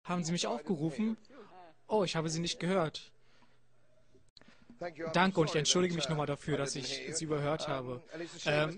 Haben Sie mich aufgerufen? Oh, ich habe Sie nicht gehört. Danke und ich entschuldige mich nochmal dafür, dass ich Sie überhört habe.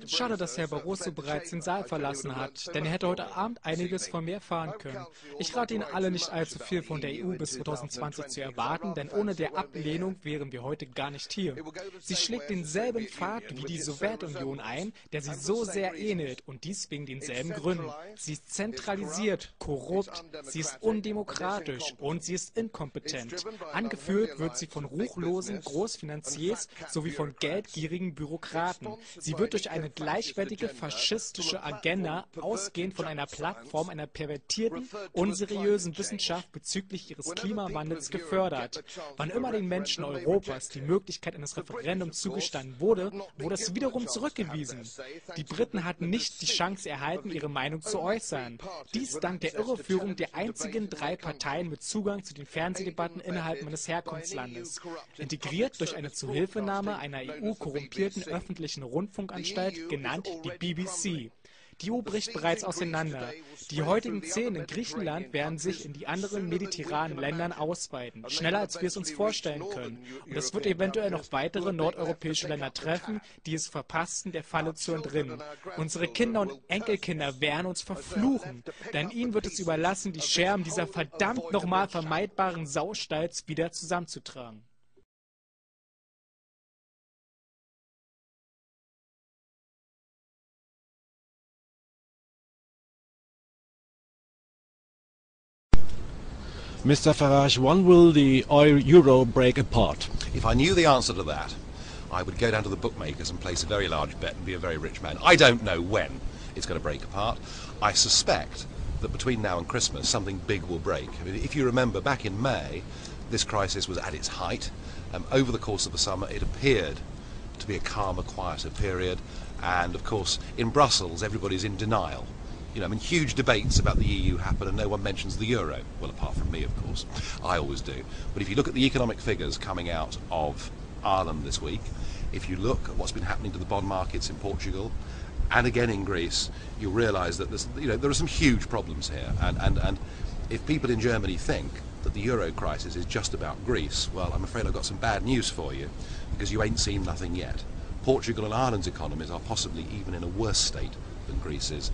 Schade, dass Herr Barroso bereits den Saal verlassen hat, denn er hätte heute Abend einiges von mir erfahren können. Ich rate Ihnen alle, nicht allzu viel von der EU bis 2020 zu erwarten, denn ohne der Ablehnung wären wir heute gar nicht hier. Sie schlägt denselben Pfad wie die Sowjetunion ein, der sie so sehr ähnelt, und dies wegen denselben Gründen. Sie ist zentralisiert, korrupt, sie ist undemokratisch und sie ist inkompetent. Angeführt wird sie von ruchlosen Großfinanziers sowie von geldgierigen Bürokraten. Sie wird durch eine gleichwertige faschistische Agenda, ausgehend von einer Plattform einer pervertierten, unseriösen Wissenschaft bezüglich ihres Klimawandels gefördert. Wann immer den Menschen Europas die Möglichkeit eines Referendums zugestanden wurde, wurde es wiederum zurückgewiesen. Die Briten hatten nicht die Chance erhalten, ihre Meinung zu äußern. Dies dank der Irreführung der einzigen 3 Parteien mit Zugang zu den Fernsehdebatten innerhalb meines Herkunftslandes. Integriert durch eine Zuhilfenahme einer EU-korrumpierten öffentlichen Rundfunkanstalt, genannt die BBC. Die EU bricht bereits auseinander. Die heutigen 10 in Griechenland werden sich in die anderen mediterranen Ländern ausweiten, schneller als wir es uns vorstellen können. Und es wird eventuell noch weitere nordeuropäische Länder treffen, die es verpassten, der Falle zu entrinnen. Unsere Kinder und Enkelkinder werden uns verfluchen, denn ihnen wird es überlassen, die Scherben dieser verdammt nochmal vermeidbaren Saustalls wieder zusammenzutragen. Mr. Farage, when will the euro break apart? If I knew the answer to that, I would go down to the bookmakers and place a very large bet and be a very rich man. I don't know when it's going to break apart. I suspect that between now and Christmas something big will break. I mean, if you remember, back in May, this crisis was at its height. Over the course of the summer it appeared to be a calmer, quieter period, and of course in Brussels everybody's in denial. You know, I mean, huge debates about the EU happen and no one mentions the euro. Well, apart from me, of course. I always do. But if you look at the economic figures coming out of Ireland this week, if you look at what's been happening to the bond markets in Portugal, and again in Greece, you'll realise that there are some huge problems here. And if people in Germany think that the euro crisis is just about Greece, well, I'm afraid I've got some bad news for you, because you ain't seen nothing yet. Portugal and Ireland's economies are possibly even in a worse state than Greece's.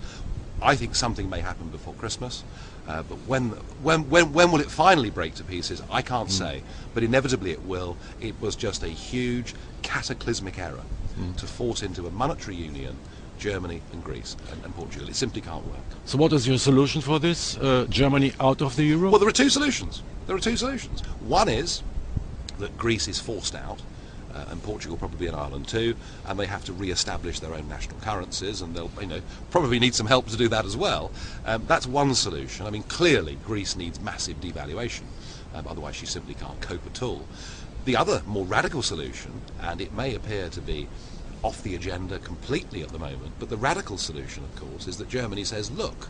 I think something may happen before Christmas, but when will it finally break to pieces? I can't say, but inevitably it will. It was just a huge cataclysmic error to force into a monetary union Germany and Greece and Portugal. It simply can't work. So what is your solution for this? Germany out of the euro? Well, there are 2 solutions. One is that Greece is forced out, and Portugal probably and Ireland too, and they have to re-establish their own national currencies, and they'll probably need some help to do that as well. That's one solution. I mean, clearly Greece needs massive devaluation, otherwise she simply can't cope at all. The other more radical solution, and it may appear to be off the agenda completely at the moment, but the radical solution, of course, is that Germany says, look,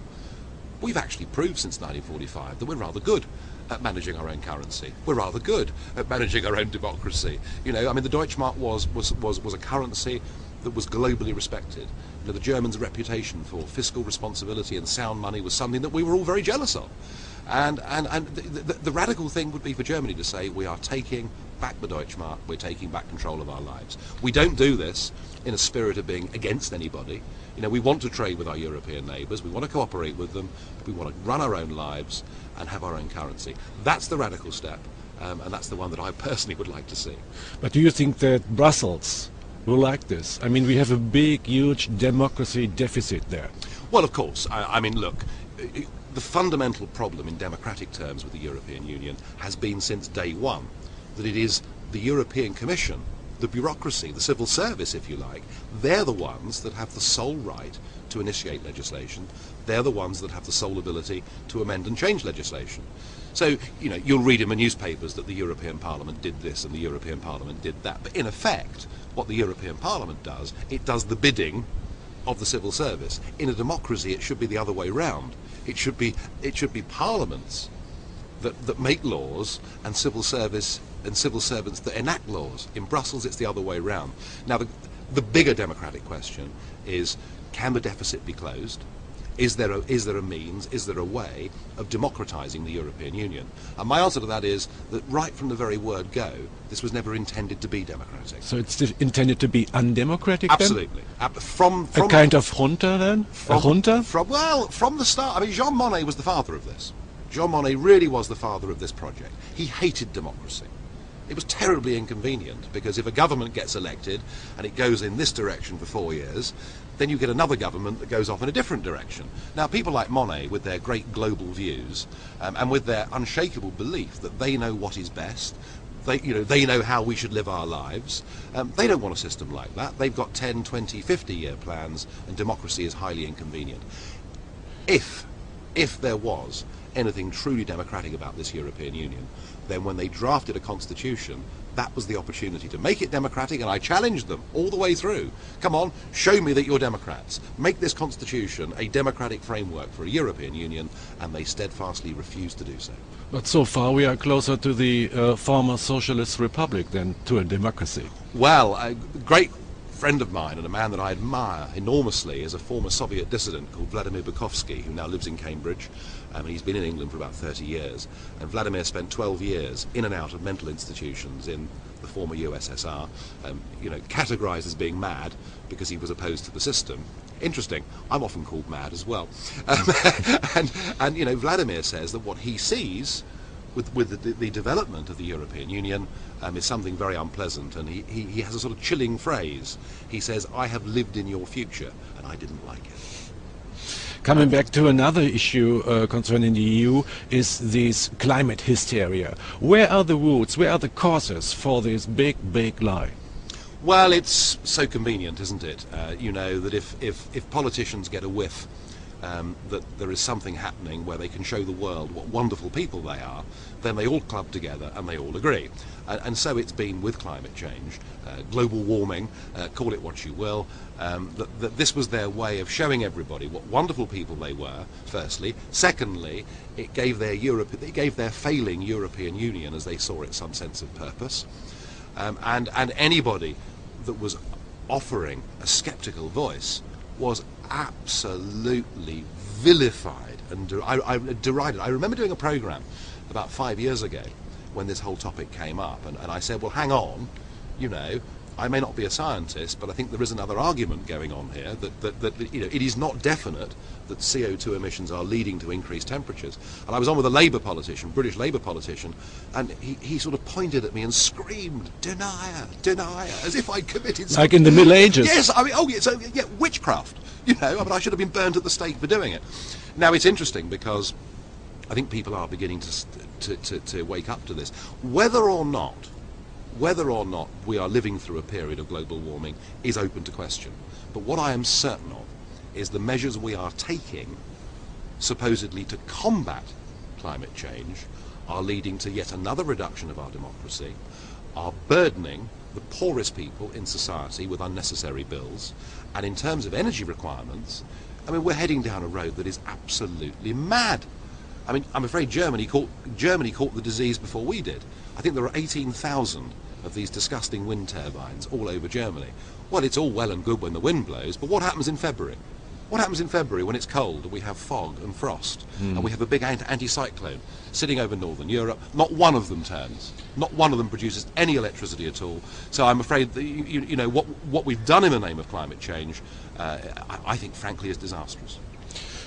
we've actually proved since 1945 that we're rather good at managing our own currency. We're rather good at managing our own democracy. You know, I mean, the Deutschmark was a currency that was globally respected. You know, the Germans' reputation for fiscal responsibility and sound money was something that we were all very jealous of. And the radical thing would be for Germany to say, we are taking back the Deutschmark, we're taking back control of our lives. We don't do this in a spirit of being against anybody. You know, we want to trade with our European neighbours, we want to cooperate with them, we want to run our own lives and have our own currency. That's the radical step, and that's the one that I personally would like to see. But do you think that Brussels will like this? I mean, we have a big, huge democracy deficit there. Well, of course. I mean, look, the fundamental problem in democratic terms with the European Union has been since day one that it is the European Commission, the bureaucracy, the civil service, if you like, they're the ones that have the sole right to initiate legislation. They're the ones that have the sole ability to amend and change legislation. So, you know, you'll read in the newspapers that the European Parliament did this and the European Parliament did that. But in effect, what the European Parliament does, it does the bidding of the civil service. In a democracy, it should be the other way round. It should be parliaments that make laws and civil servants that enact laws. In Brussels, it's the other way round. Now, the bigger democratic question is, can the deficit be closed? Is there a means, is there a way of democratising the European Union? And my answer to that is that right from the very word go, this was never intended to be democratic. So it's intended to be undemocratic Absolutely. then? From a kind of junta then? A junta? From the start. I mean, Jean Monnet was the father of this. Jean Monnet really was the father of this project. He hated democracy. It was terribly inconvenient because if a government gets elected and it goes in this direction for 4 years, then you get another government that goes off in a different direction. Now, people like Monnet, with their great global views and with their unshakable belief that they know what is best, they know how we should live our lives, they don't want a system like that. They've got 10, 20, 50-year plans, and democracy is highly inconvenient. If there was anything truly democratic about this European Union, then when they drafted a constitution, that was the opportunity to make it democratic, and I challenged them all the way through. Come on, show me that you're Democrats. Make this constitution a democratic framework for a European Union, and they steadfastly refused to do so. But so far we are closer to the former socialist republic than to a democracy. Well, a great friend of mine and a man that I admire enormously is a former Soviet dissident called Vladimir Bukovsky, who now lives in Cambridge. He's been in England for about 30 years. And Vladimir spent 12 years in and out of mental institutions in the former USSR, categorized as being mad because he was opposed to the system. Interesting. I'm often called mad as well. And Vladimir says that what he sees with the development of the European Union is something very unpleasant, and he has a sort of chilling phrase. He says, "I have lived in your future, and I didn't like it." Coming back to another issue concerning the EU is this climate hysteria. Where are the roots, where are the causes for this big lie? Well, it's so convenient, isn't it? That if politicians get a whiff that there is something happening where they can show the world what wonderful people they are, then they all club together and they all agree. And so it's been with climate change, global warming, call it what you will, that this was their way of showing everybody what wonderful people they were, firstly. Secondly, it gave their failing European Union, as they saw it, some sense of purpose. And anybody that was offering a sceptical voice was absolutely vilified and derided. I remember doing a program about 5 years ago when this whole topic came up, and I said, well, hang on, I may not be a scientist, but I think there is another argument going on here that it is not definite that CO2 emissions are leading to increased temperatures. And I was on with a Labour politician, British Labour politician, and he sort of pointed at me and screamed, "Denier, denier," as if I'd committed something. Like in the Middle Ages. Yes, I mean, witchcraft. I should have been burned at the stake for doing it. Now, it's interesting because I think people are beginning to wake up to this. Whether or not we are living through a period of global warming is open to question. But what I am certain of is the measures we are taking, supposedly to combat climate change, are leading to yet another reduction of our democracy, are burdening the poorest people in society with unnecessary bills, and in terms of energy requirements, I mean, we're heading down a road that is absolutely mad. I mean, I'm afraid Germany caught the disease before we did. I think there are 18,000 of these disgusting wind turbines all over Germany. Well, it's all well and good when the wind blows, but what happens in February? What happens in February when it's cold and we have fog and frost and we have a big anticyclone sitting over northern Europe? Not one of them turns. Not one of them produces any electricity at all. So I'm afraid that, what we've done in the name of climate change, I think, frankly, is disastrous.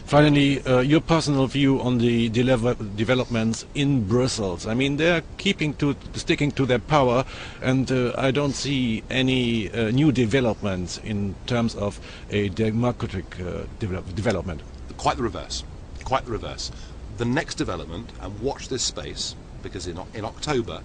Finally, your personal view on the developments in Brussels. I mean, they're sticking to their power, and I don't see any new developments in terms of a democratic development. Quite the reverse. Quite the reverse. The next development, and watch this space, because in October,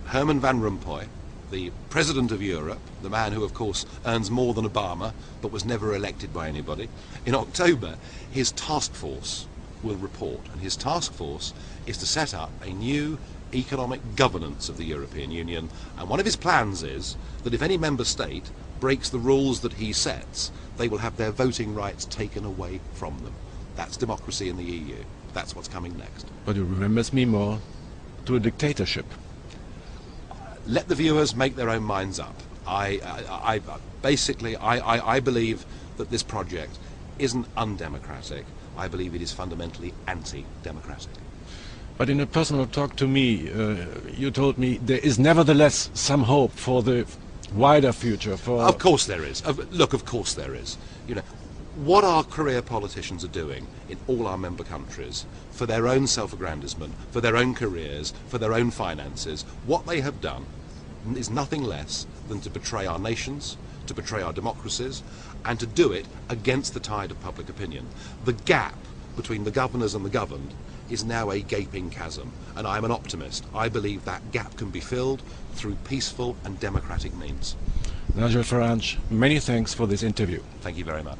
Herman Van Rompuy, the President of Europe, the man who, of course, earns more than Obama, but was never elected by anybody, in October, his task force will report, and his task force is to set up a new economic governance of the European Union, and one of his plans is that if any member state breaks the rules that he sets, they will have their voting rights taken away from them. That's democracy in the EU. That's what's coming next. But it remembers me more to a dictatorship. Let the viewers make their own minds up. I believe that this project isn't undemocratic. I believe it is fundamentally anti-democratic. But in a personal talk to me, you told me there is nevertheless some hope for the wider future. Of course there is. Look, of course there is. You know, what our career politicians are doing in all our member countries for their own self-aggrandizement, for their own careers, for their own finances, what they have done is nothing less than to betray our nations, to betray our democracies, and to do it against the tide of public opinion. The gap between the governors and the governed is now a gaping chasm, and I'm an optimist. I believe that gap can be filled through peaceful and democratic means. Nigel Farage, many thanks for this interview. Thank you very much.